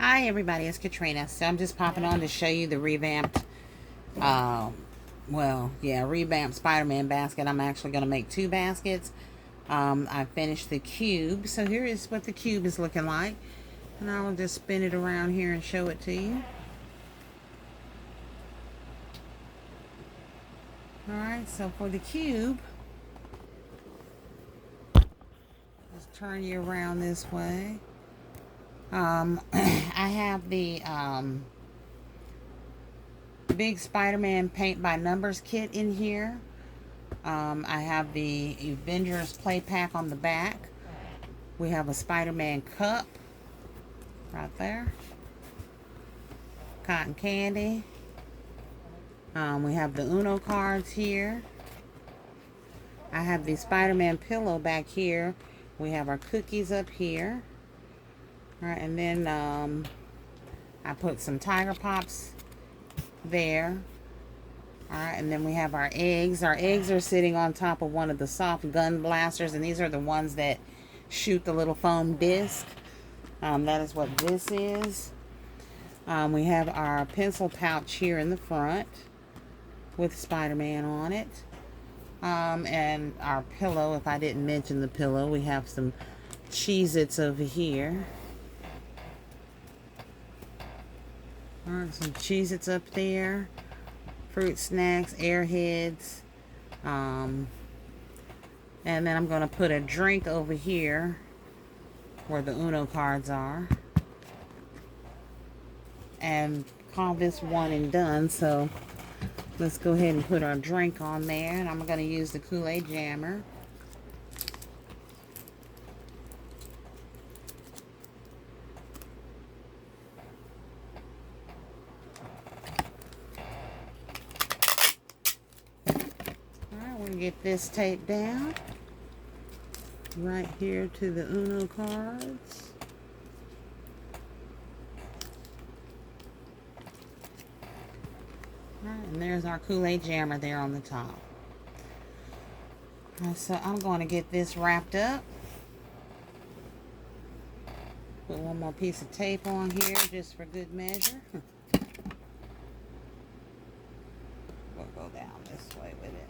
Hi everybody, it's Katrina. So I'm just popping on to show you the revamped, revamped Spider-Man basket. I'm actually going to make 2 baskets. I finished the cube. So here is what the cube is looking like. And I will just spin it around here and show it to you. Alright, so for the cube, just turn you around this way. I have the big Spider-Man paint by numbers kit in here. I have the Avengers play pack on the back. We have a Spider-Man cup right there. Cotton candy. We have the Uno cards here. I have the Spider-Man pillow back here. We have our cookies up here. Alright, and then I put some Tiger Pops there. Alright, and then we have our eggs. Our eggs are sitting on top of one of the soft gun blasters, and these are the ones that shoot the little foam disc. That is what this is. We have our pencil pouch here in the front with Spider-Man on it. And our pillow, if I didn't mention the pillow, we have some Cheez-Its over here. Alright, some Cheez-Its up there. Fruit snacks, Airheads. And then I'm going to put a drink over here where the Uno cards are. And call this one and done. So let's go ahead and put our drink on there. And I'm going to use the Kool-Aid jammer. Get this taped down right here to the Uno cards. Alright, and there's our Kool-Aid jammer there on the top. Alright, so I'm going to get this wrapped up. Put one more piece of tape on here just for good measure. We'll go down this way with it.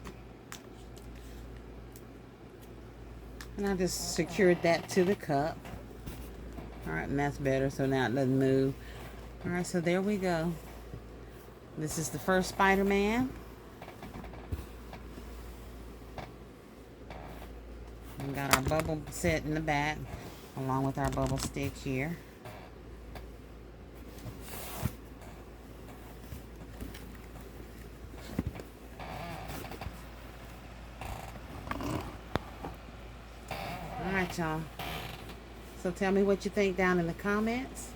And I just secured that to the cup. Alright, and that's better, so now it doesn't move. Alright, so there we go. This is the first Spider-Man. We got our bubble set in the back, along with our bubble stick here. Alright, y'all. So tell me what you think down in the comments.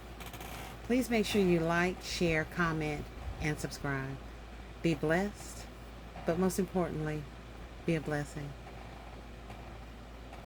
Please make sure you like, share, comment, and subscribe. Be blessed, but most importantly, be a blessing.